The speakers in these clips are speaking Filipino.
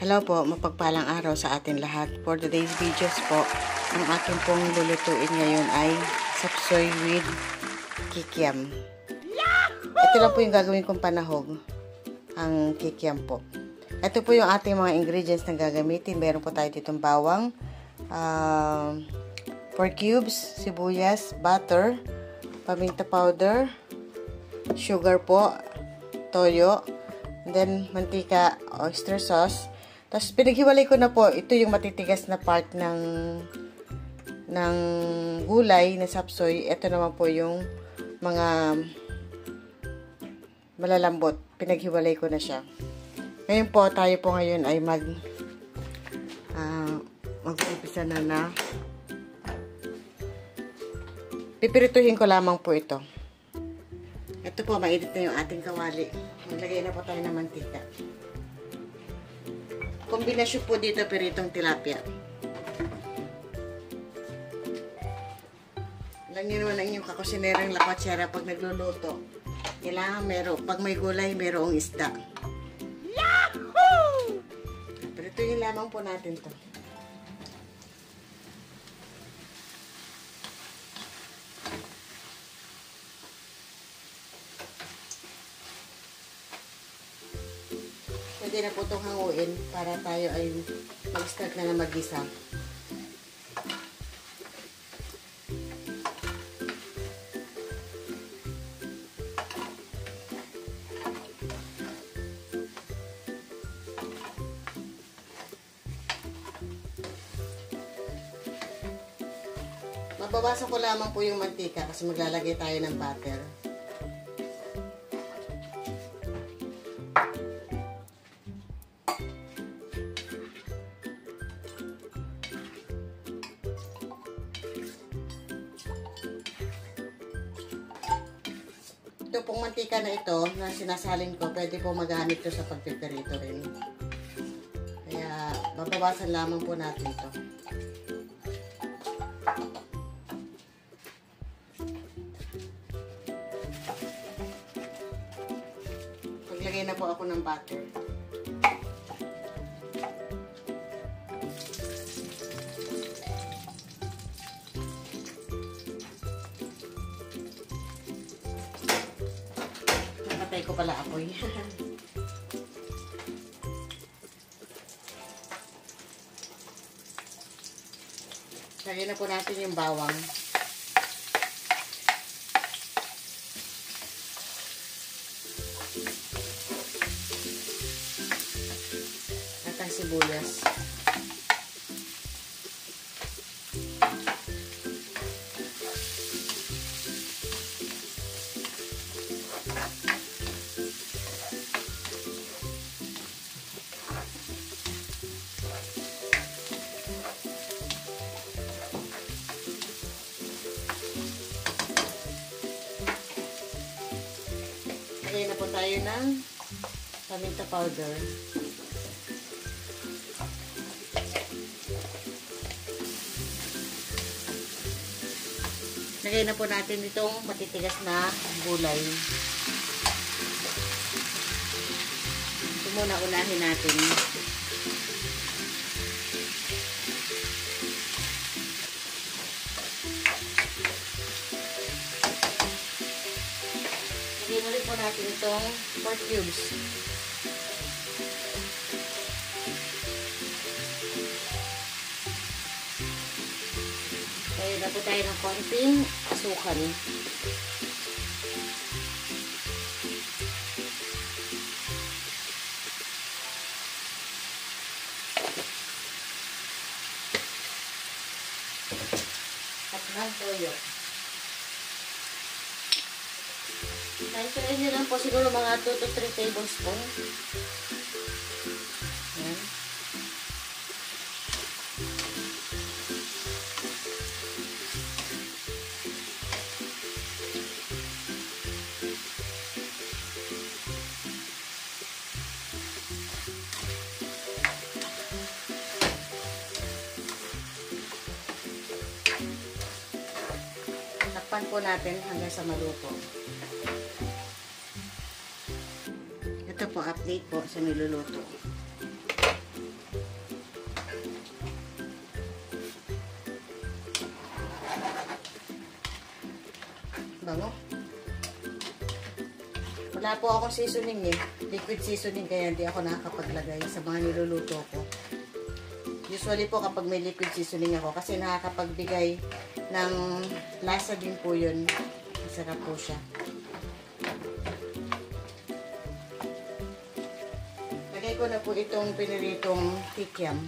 Hello po, mapagpalang araw sa atin lahat. For today's videos po, ang akin pong lulutuin ngayon ay sapsoy with kikiam. Ito lang po yung gagawin kong panahog, ang kikiam po. Ito po yung ating mga ingredients na gagamitin. Meron po tayo ditong bawang, 4 cubes, sibuyas, butter, paminta powder, sugar po, toyo, and then mantika, oyster sauce. Tapos pinaghiwalay ko na po, ito yung matitigas na part ng gulay na sapsoy. Ito naman po yung mga malalambot. Pinaghiwalay ko na siya. Ngayon po, tayo po ngayon ay mag-umpisa na pipirituhin ko lamang po ito. Ito po, mainit na yung ating kawali. Maglagay na po tayo ng mantika. Kombinasyon po dito piritong tilapia. Alam niyo naman ang inyong kakusinerang lakwatsera pag nagluluto. Kailangan pag may gulay, merong isda. Yahoo! Pirituhin lamang po natin to. Pwede na po itong hanguin para tayo ay mag-start na mag-gisa. Mabawasan ko lamang po yung mantika kasi maglalagay tayo ng butter. Ito pong mantika na ito na sinasalin ko, pwede po magamit ito sa pagpipirito rin. Kaya, babawasan lamang po natin ito. Maglagay na po ako ng butter. Patay ko pala apoy. Lagyan na po natin yung bawang. At ang sibuyas. Lagay na po tayo ng paminta powder. Lagay na po natin itong matitigas na gulay. Ito muna unahin natin. Lagyan ulit po natin itong 4 cubes. Kaya na po tayo ng konting asukal. At ng toyo. Kain-kain nyo lang po siguro mga 2 to 3 tablespoons. Ayan. Takpan po natin hanggang sa maluto. Ito po, update po sa niluluto. Bango. Wala po akong seasoning eh. Liquid seasoning kaya hindi ako nakakapaglagay sa mga niluluto ko. Usually po kapag may liquid seasoning ako kasi nakakapagbigay ng lasa din po yun. Masarap po siya. Lagay ko na po itong piniritong kikiam.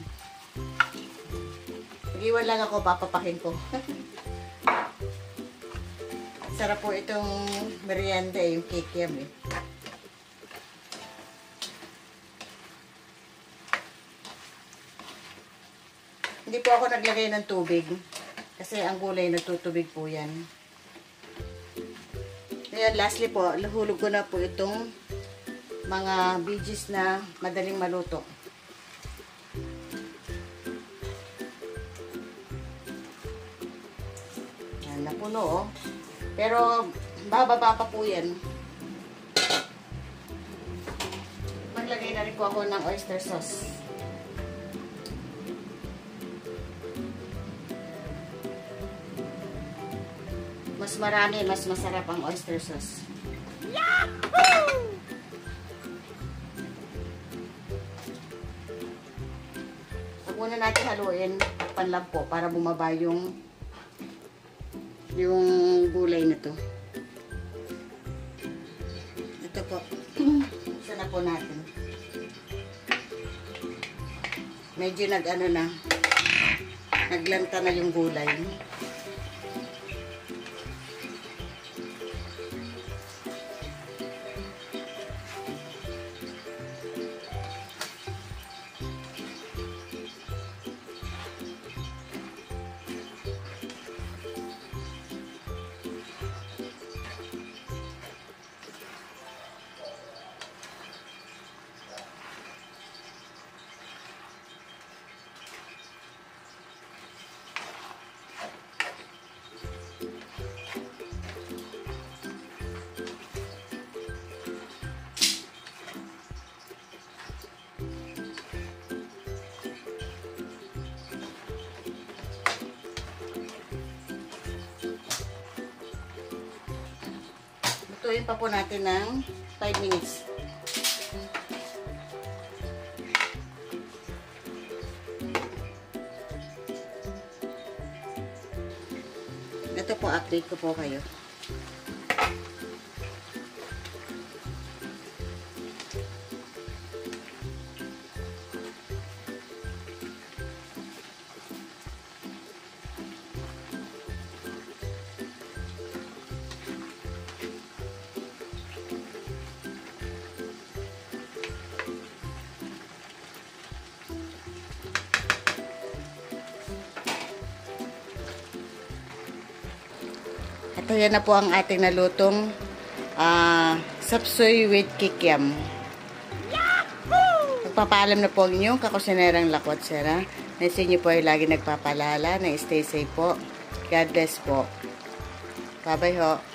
Mag-iwan lang ako, papapakin ko. Sarap po itong merienda eh, yung kikiam eh. Hindi po ako naglagay ng tubig. Kasi ang gulay nagtutubig po yan. Ngayon, lastly po, lahulog ko na po itong mga veggies na madaling maluto. Yan, napuno oh. Pero, bababa pa po yan. Maglagay na rin po ako ng oyster sauce. Mas marami, mas masarap ang oyster sauce. Yahoo! Huwag muna natin haluin panlab po para bumaba yung gulay na to. Ito po. Isa na po natin. Medyo naglanta na yung gulay. Lutuin pa po natin ng 5 minutes. Ito po, update ko po kayo. Ito yan na po ang ating nalutong sapsoy with kikiam. Nagpapaalam na po ang inyong kakusinerang Lakot Sera. Nasa inyo po ay lagi nagpapalala na stay safe po. God bless po. Bye-bye ho.